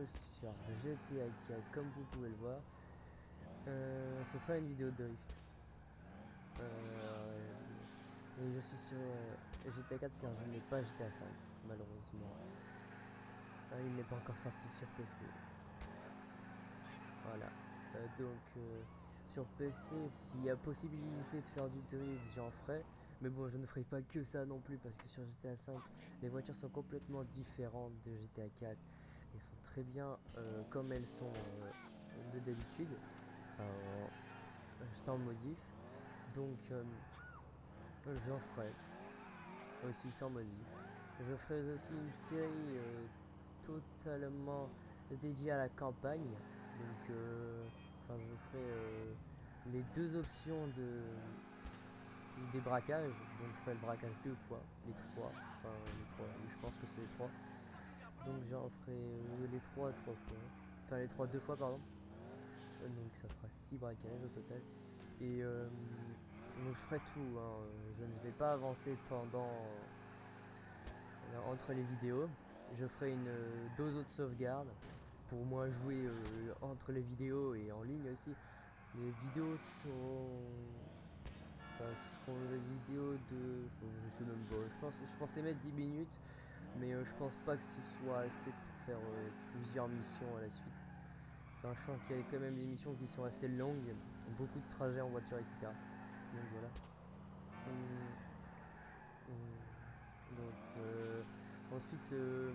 sur GTA 4 comme vous pouvez le voir. Ce sera une vidéo de drift. Et je suis sur GTA 4 car je n'ai pas GTA 5 malheureusement. Il n'est pas encore sorti sur PC. Voilà. Sur PC, s'il y a possibilité de faire du drift, j'en ferai. Mais bon, je ne ferai pas que ça non plus parce que sur GTA 5, les voitures sont complètement différentes de GTA 4. Elles sont très bien comme elles sont de d'habitude, sans modif. Donc, j'en ferai aussi sans modif. Je ferai aussi une série totalement dédiée à la campagne. Donc, je ferai les deux options de débraquage. Donc, je ferai le braquage deux fois, les trois. Oui, je pense que c'est les trois. Donc, j'en ferai les trois fois. Enfin, les trois deux fois, pardon. Donc, ça fera 6 braquages au total. Et donc, je ferai tout. Hein. Je ne vais pas avancer entre les vidéos. Je ferai une dose de sauvegarde pour moi jouer entre les vidéos et en ligne aussi. Les vidéos seront des vidéos de, je sais même pas, je pensais mettre 10 minutes, mais je pense pas que ce soit assez pour faire plusieurs missions à la suite. Sachant qu'il y a quand même des missions qui sont assez longues, beaucoup de trajets en voiture, etc. Donc voilà. Hum, Ensuite, je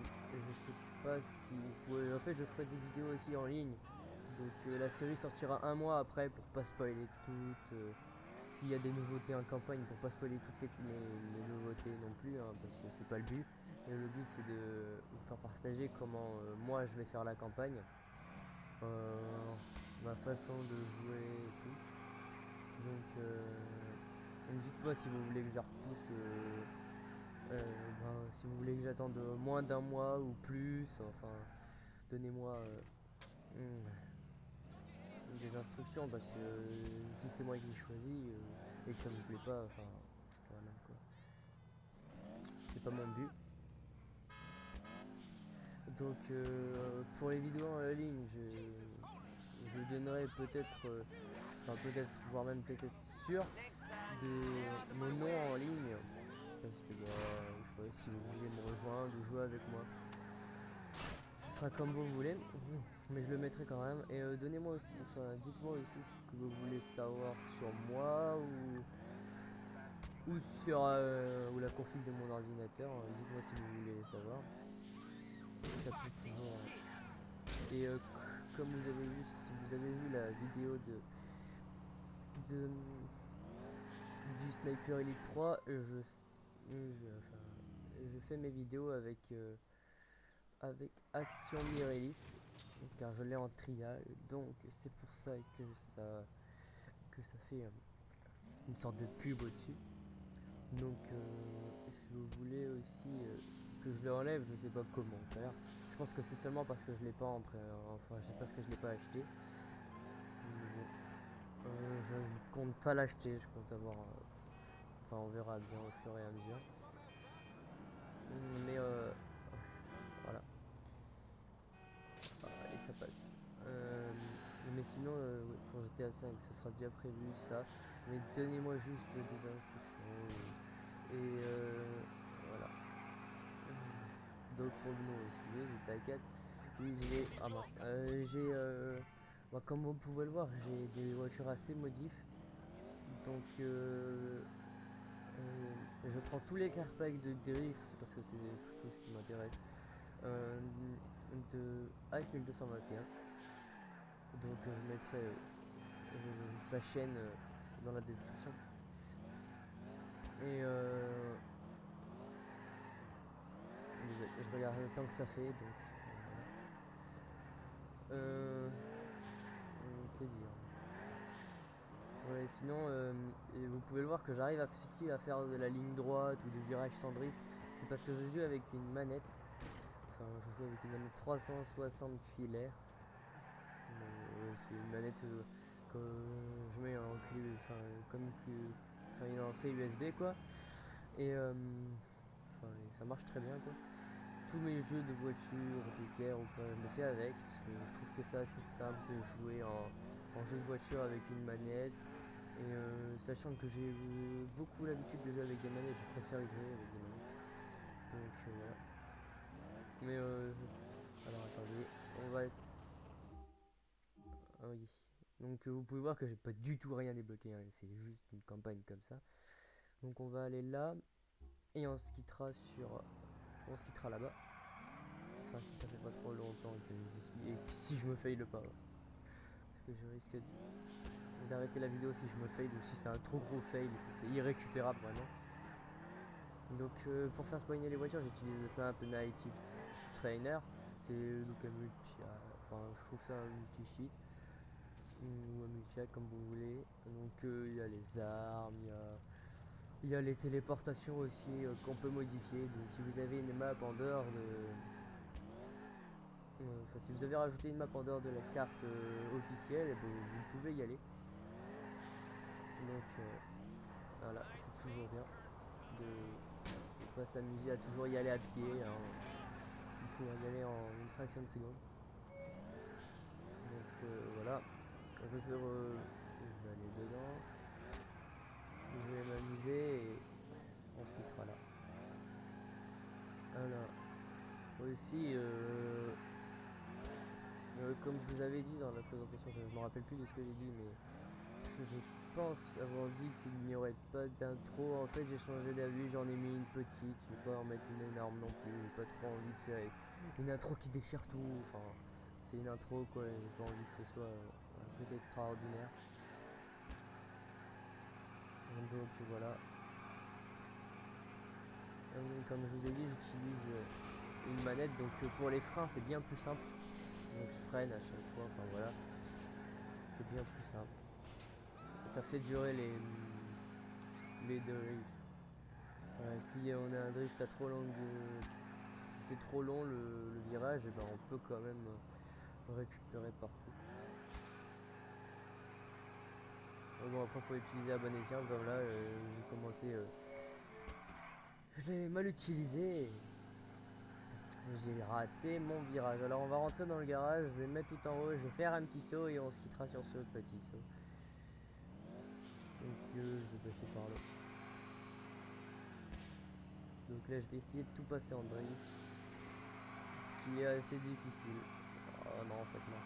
sais pas si... Ouais, en fait, je ferai des vidéos aussi en ligne. Donc la série sortira un mois après pour pas spoiler toutes. S'il y a des nouveautés en campagne, pour pas spoiler toutes les nouveautés non plus, hein, parce que c'est pas le but. Et le but c'est de vous faire partager comment moi je vais faire la campagne, euh, ma façon de jouer et tout. Donc dites-moi si vous voulez que je repousse. Si vous voulez que j'attende moins d'un mois ou plus, enfin, donnez-moi des instructions parce que si c'est moi qui choisis et que ça me plaît pas, enfin, voilà quoi. C'est pas mon but. Donc, pour les vidéos en ligne, je donnerai peut-être, voire même peut-être sûr, mon nom en ligne. Parce que, je sais pas, si vous voulez me rejoindre ou jouer avec moi, ce sera comme vous voulez, mais je le mettrai quand même. Et donnez-moi aussi, enfin dites-moi aussi ce que vous voulez savoir sur moi ou sur ou la config de mon ordinateur. Dites-moi si vous voulez savoir. Ça peut toujours. Et comme vous avez vu, si vous avez vu la vidéo de du Sniper Elite 3, je fais mes vidéos avec Action Mirelis car je l'ai en trial, donc c'est pour ça que ça fait une sorte de pub au-dessus. Donc si vous voulez aussi que je le enlève, je sais pas comment faire. Je pense que c'est seulement parce que je l'ai pas enfin je sais pas, parce que je l'ai pas acheté. Je ne compte pas l'acheter, je compte avoir enfin on verra bien au fur et à mesure. Mais voilà. Allez, ça passe. Euh, mais sinon, ouais, pour GTA 5, ce sera déjà prévu ça. Mais donnez-moi juste des instructions. Et voilà. Donc revenons au sujet, GTA 4. Oui, j'ai. Ah mince. Comme vous pouvez le voir, j'ai des voitures assez modifs. Donc je prends tous les carpacks de drift parce que c'est plutôt ce qui m'intéresse. Euh, de Ice 1221. Donc je mettrai sa chaîne dans la description. Et je regarde le temps que ça fait. Donc euh, que dire. Ouais, sinon, et vous pouvez le voir que j'arrive ici à faire de la ligne droite ou des virages sans drift. C'est parce que je joue avec une manette. Enfin, je joue avec une manette 360 filaire. C'est une manette que je mets en clé, enfin, enfin, une entrée USB quoi. Et ça marche très bien quoi. tous mes jeux de voiture, de guerre ou pas, je le fais avec, parce que je trouve que c'est assez simple de jouer en jeu de voiture avec une manette. Et sachant que j'ai beaucoup l'habitude de jouer avec des manettes, je préfère y jouer avec des manettes. Donc voilà. Mais alors attendez, on va. Ah oui. Donc vous pouvez voir que j'ai pas du tout rien débloqué, hein, c'est juste une campagne comme ça. Donc on va aller là et on se quittera là-bas. Enfin si ça fait pas trop longtemps que j'y suis et que si je me fail pas. Parce que je risque d'arrêter la vidéo si je me fail ou si c'est un trop gros fail, si c'est irrécupérable vraiment. Donc pour faire spawner les voitures j'utilise le simple Native Trainer. C'est donc un multi, enfin je trouve ça un multi-cheat ou un multi-hack comme vous voulez. Donc il y a les armes, il y a les téléportations aussi qu'on peut modifier. Donc si vous avez une map en dehors de... Enfin si vous avez rajouté une map en dehors de la carte officielle, eh ben, vous pouvez y aller. Donc voilà, c'est toujours bien de ne pas s'amuser à toujours y aller à pied. Hein. Vous pouvez y aller en une fraction de seconde. Donc voilà, je vais faire... je vais aller dedans. Je vais m'amuser et on se quittera là. Alors, aussi, comme je vous avais dit dans la présentation, je ne me rappelle plus de ce que j'ai dit, mais je pense avoir dit qu'il n'y aurait pas d'intro. En fait, j'ai changé d'avis, j'en ai mis une petite. Je vais pas en mettre une énorme non plus. J'ai pas trop envie de faire une intro qui déchire tout. Enfin, c'est une intro quoi. J'ai pas envie que ce soit un truc extraordinaire. Donc voilà. Comme je vous ai dit, j'utilise une manette. Donc pour les freins, c'est bien plus simple. Donc je freine à chaque fois. Enfin voilà, c'est bien plus simple. Ça fait durer les drifts. Si on a un drift à trop longue, si c'est trop long le virage, et ben on peut quand même récupérer partout. Bon après faut utiliser à bon escient comme là j'ai commencé, je l'ai mal utilisé. J'ai raté mon virage. Alors on va rentrer dans le garage, je vais me mettre tout en haut, je vais faire un petit saut et on se quittera sur ce petit saut. Donc je vais passer par là. Donc là je vais essayer de tout passer en drift. Ce qui est assez difficile. Oh non en fait non.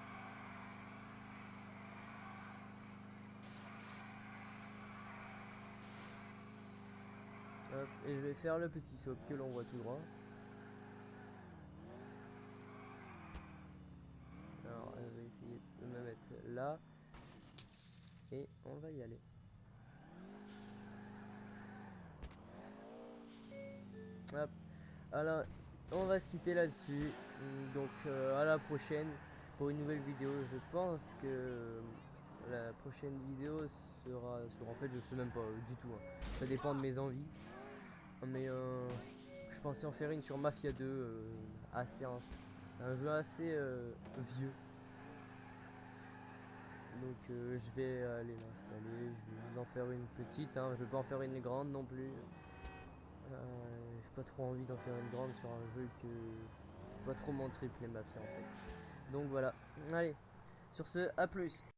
Hop, et je vais faire le petit saut que l'on voit tout droit. Alors je vais essayer de me mettre là. Et on va y aller. Hop. Alors on va se quitter là-dessus. Donc à la prochaine pour une nouvelle vidéo. Je pense que la prochaine vidéo sera sur... En fait je sais même pas du tout. Hein. Ça dépend de mes envies. Mais je pensais en faire une sur Mafia 2. Assez un jeu assez vieux. Donc je vais aller l'installer, je vais vous en faire une petite, hein. Je vais pas en faire une grande non plus. J'ai pas trop envie d'en faire une grande sur un jeu que pas trop mon trip les mafias en fait. Donc voilà, allez, sur ce, à plus.